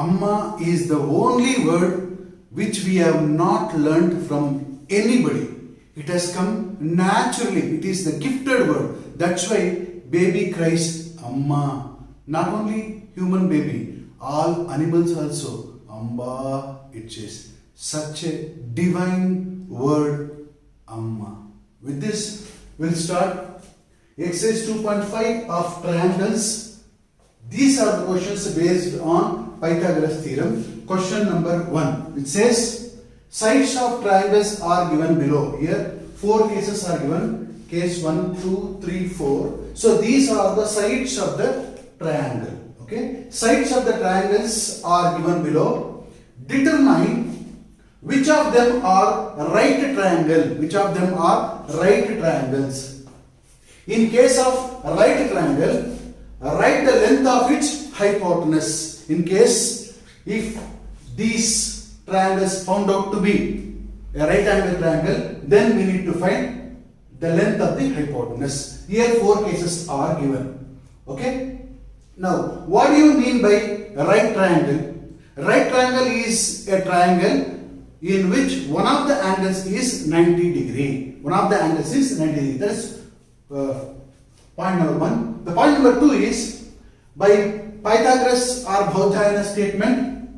Amma is the only word which we have not learnt from anybody. It has come naturally. It is the gifted word. That's why baby cries Amma. Not only human baby, all animals also. Amba, it says. Such a divine word, Amma. With this, we'll start exercise 2.5 of triangles. These are the questions based on Pythagoras theorem. Question number 1. It says, sides of triangles are given below. Here, 4 cases are given. Case 1, 2, 3, 4. So, these are the sides of the triangle. Okay. Sides of the triangles are given below. Determine which of them are right triangle. Which of them are right triangles. In case of right triangle, write the length of its hypotenuse. In case if these triangles found out to be a right angle triangle, then we need to find the length of the hypotenuse. Here 4 cases are given. Okay. Now, what do you mean by right triangle? Right triangle is a triangle in which one of the angles is 90 degree. One of the angles is 90 degree. That is point number 1. The point number 2 is, by Pythagoras or Bhaudhayana statement,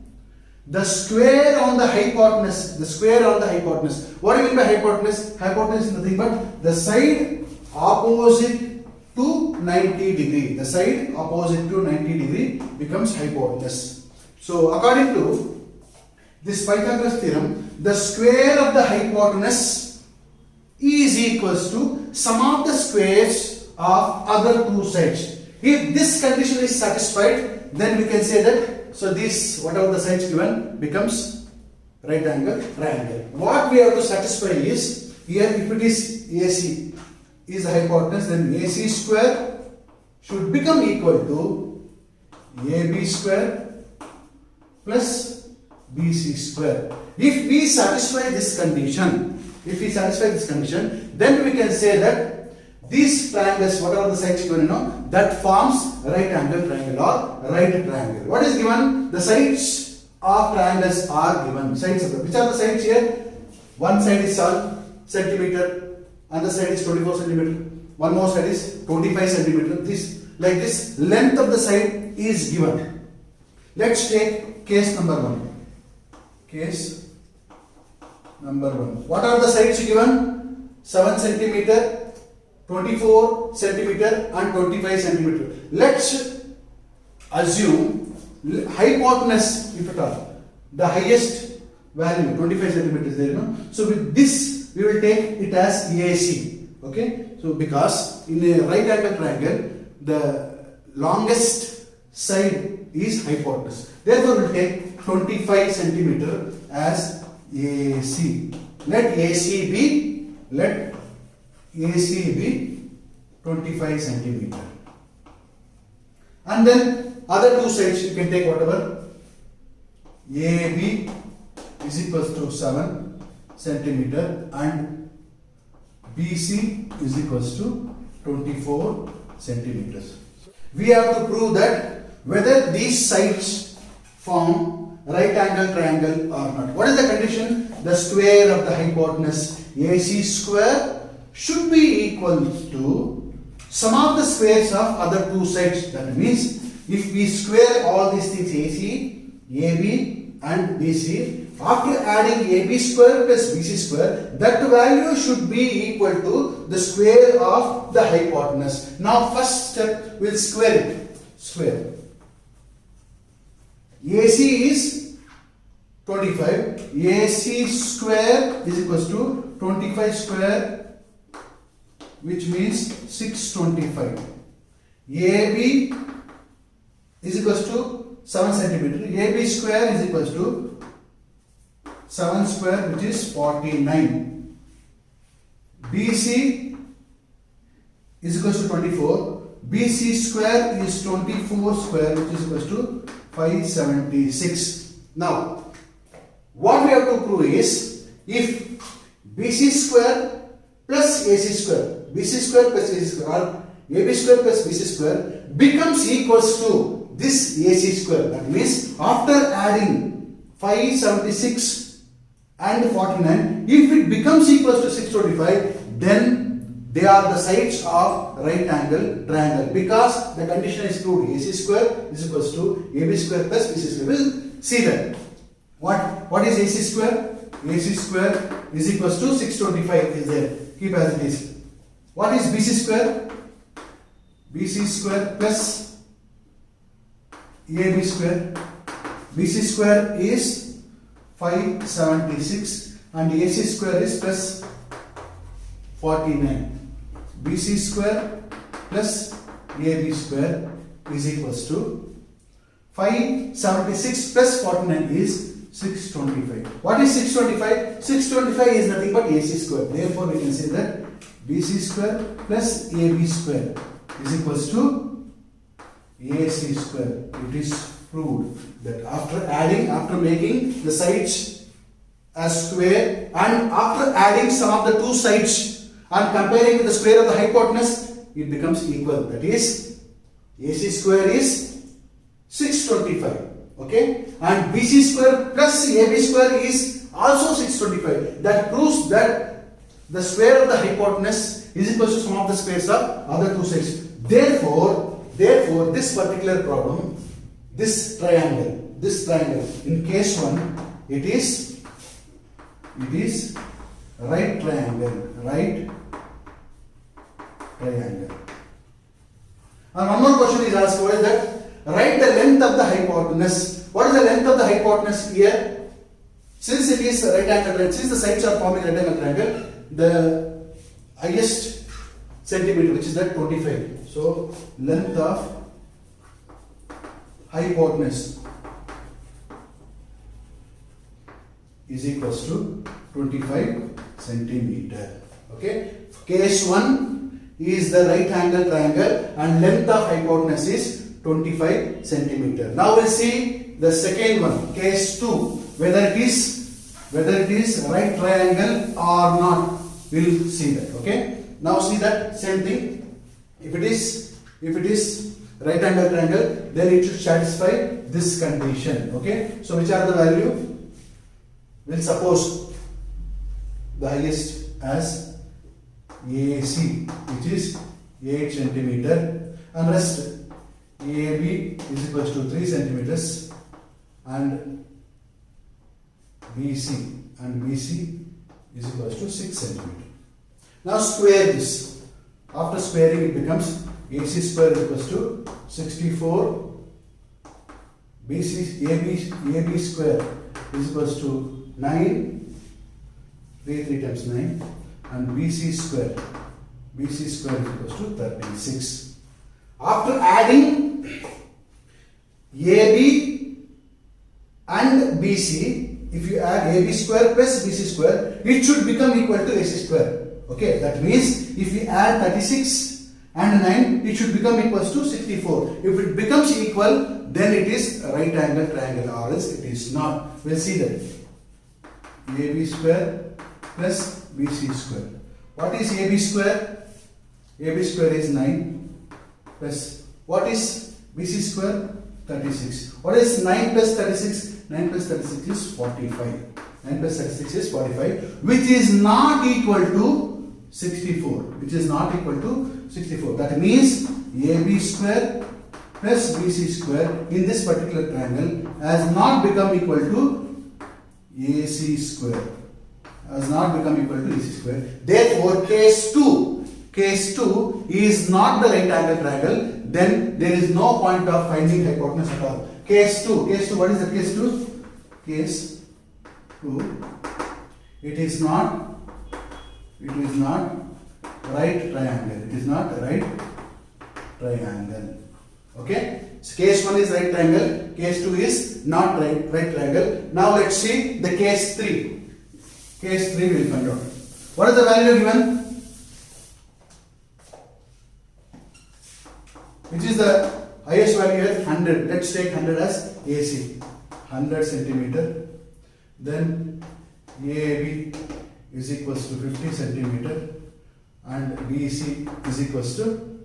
the square on the hypotenuse. The square on the hypotenuse. What do you mean by hypotenuse? Hypotenuse is nothing but the side opposite to 90 degree. The side opposite to 90 degree becomes hypotenuse. So, according to this Pythagoras theorem, the square of the hypotenuse is equals to sum of the squares of other two sides. If this condition is satisfied, then we can say that, so this, whatever the sides given, becomes right angle triangle. What we have to satisfy is, here if it is AC is the hypotenuse, then AC square should become equal to AB square plus BC square. If we satisfy this condition, then we can say that these triangles, whatever the sides given, that forms right angle triangle or right triangle. What is given? The sides of triangles are given. Sides of which are the sides here? One side is 7 centimeter, another side is 24 centimeter, one more side is 25 centimeter. This, like this, length of the side is given. Let's take case number 1. Case number 1. What are the sides given? 7 centimeter, 24 centimeter and 25 centimeter. Let's assume hypotenuse, if at all, the highest value 25 centimeters there. So with this we will take it as AC. Okay. So because in a right angle triangle the longest side is hypotenuse. Therefore we will take 25 centimeter as AC. Let AC be 25 centimeter. And then other two sides you can take whatever. AB is equals to 7 centimeter and BC is equals to 24 centimeters. We have to prove that whether these sides form right angle triangle or not. What is the condition? The square of the hypotenuse AC square should be equal to sum of the squares of other two sides. That means if we square all these things, AC, AB and BC, after adding AB square plus BC square, that value should be equal to the square of the hypotenuse. Now first step, we'll square it. Square. AC is 25. AC square is equals to 25 square, which means 625. AB is equals to 7 centimeter. AB square is equals to 7 square, which is 49. BC is equals to 24. BC square is 24 square, which is equals to 576. Now, what we have to prove is, if BC square plus AC square, BC square plus AC square, or AB square plus BC square becomes equals to this AC square. That means after adding 576 and 49, if it becomes equals to 625, then they are the sides of right angle triangle, because the condition is true. AC square is equals to AB square plus BC square. We'll see that. What is AC square? AC square is equals to 625 is there. Keep as it is. What is BC square? BC square plus AB square. BC square is 576 and AC square is plus 49. BC square plus AB square is equals to 576 plus 49 is 625. What is 625? 625 is nothing but AC square. Therefore, we can say that BC square plus AB square is equals to AC square. It is proved that after making the sides as square and after adding some of the two sides and comparing with the square of the hypotenuse, it becomes equal. That is, AC square is 625. Okay, and BC square plus AB square is also 625. That proves that the square of the hypotenuse is equal to sum of the squares of other two sides. Therefore, this particular problem, this triangle, in case 1, it is right triangle. And one more question is asked, what is that? Write the length of the hypotenuse. What is the length of the hypotenuse here? Since it is right angle triangle, since the sides are forming right angle triangle, the highest centimeter, which is that 25. So length of hypotenuse is equals to 25 centimeter. Okay. Case 1 is the right angle triangle and length of hypotenuse is 25 centimeter. Now we'll see the second one, case 2, whether it is right triangle or not. We'll see that. Okay. Now see that same thing. If it is right angle triangle, then it should satisfy this condition. Okay. So which are the value? We'll suppose the highest as AC, which is 8 centimeter, and rest AB is equals to 3 centimeters, and BC is equals to 6 centimeter. Now square this. After squaring, it becomes AC square is equals to 64. AB square is equals to 9. 3 times 9, and BC square is equals to 36. After adding AB and BC, if you add AB square plus BC square, it should become equal to AC square. Okay, that means if we add 36 and 9, it should become equals to 64. If it becomes equal, then it is a right angle triangle, or else it is not. We'll see that. AB square plus BC square. What is AB square? AB square is 9 plus what is BC square? 36. What is 9 plus 36? 9 plus 36 is 45. 9 plus 36 is 45, which is not equal to 64. That means AB square plus BC square in this particular triangle has not become equal to AC square. Therefore, case 2 is not the right angle triangle. Then there is no point of finding hypotenuse at all. Case 2. What is the case 2? Case 2. It is not right triangle. Okay. So case 1 is right triangle. Case 2 is not right triangle. Now let's see the case 3. Case 3 we will find out. What is the value given? Which is the highest value here? 100. Let's take 100 as AC. 100 centimeter. Then AB is equals to 50 centimeter. And BC is equals to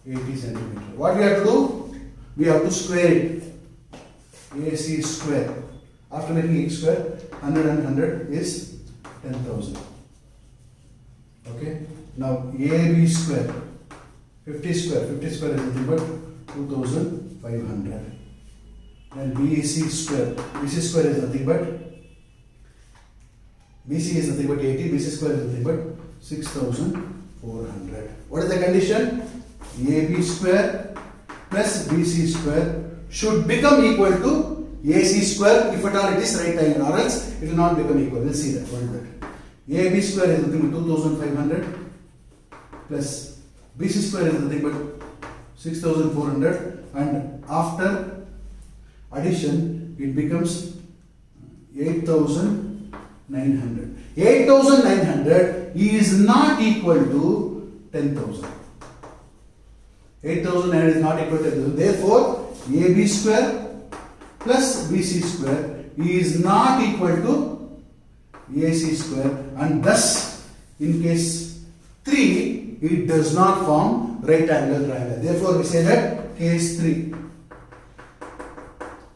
80 centimeter. What we have to do? we have to square it. AC square. After making x square, 100 and 100 is 10,000. Okay. Now AB square, 50 square is nothing but 2,500. Then BC square is nothing but BC is nothing but 80, BC square is nothing but 6,400. What is the condition? AB square plus BC square should become equal to AC square if at all it is right angle, or else it will not become equal. We'll see that. What is that? AB square is nothing but 2,500 plus BC square is nothing but 6,400, and after addition it becomes 8,900. 8,900 is not equal to 10,000. 8,900 is not equal to 10,000. Therefore, AB square plus BC square is not equal to AC square, and thus in case 3 it does not form right angle triangle. Therefore, we say that case 3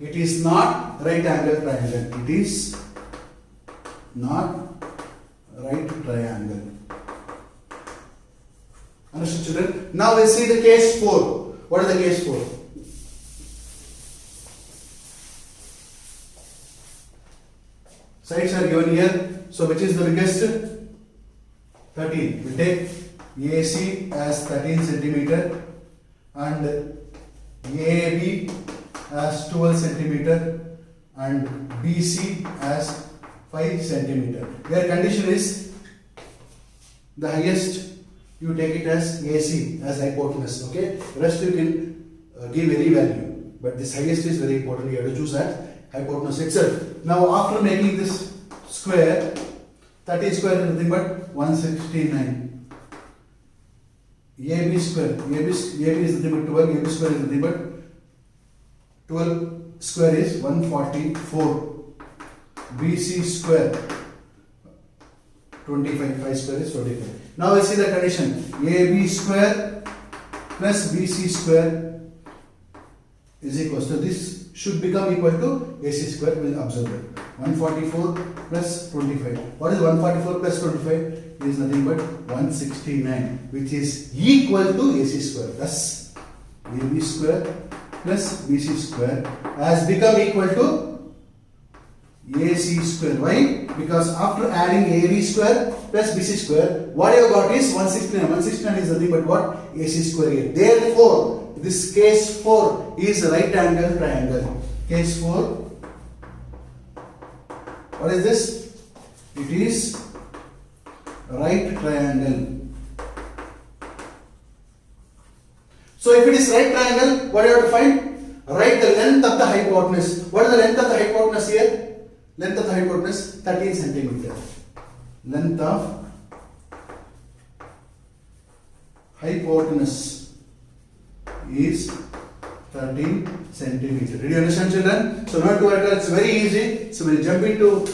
it is not right angle triangle. It is not right triangle. Understood, children? Now we'll see the case 4. What is the case 4? Sides are given here. So which is the biggest? 13. We take AC as 13 centimeter and AB as 12 centimeter and BC as 5 centimeter. Their condition is the highest you take it as AC as hypotenuse. Okay, rest you can give any value, but this highest is very important. You have to choose as hypotenuse itself. Now after making this square, 30 square is nothing but 169. AB square, AB is nothing but 12, AB square is nothing but 12 square is 144. BC square 25, 5 square is 25. Now we see the condition. AB square plus BC square is equal to, this should become equal to AC square. We will observe it. 144 plus 25. What is 144 plus 25? It is nothing but 169, which is equal to AC square. Thus, AB square plus BC square has become equal to AC square. Why? Because after adding AB square plus BC square, what you got is 169. 169 is nothing but what? AC square here. Therefore, this case 4 is right angle triangle. Case 4. What is this? It is right triangle. So if it is right triangle, what do you have to find? Write the length of the hypotenuse. What is the length of the hypotenuse here? Length of the hypotenuse 13 centimeter. Length of hypotenuse is 13 centimeter. Did you understand, children? So not to worry, it's very easy. So we'll jump into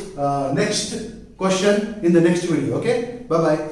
next question in the next video. Okay? Bye bye.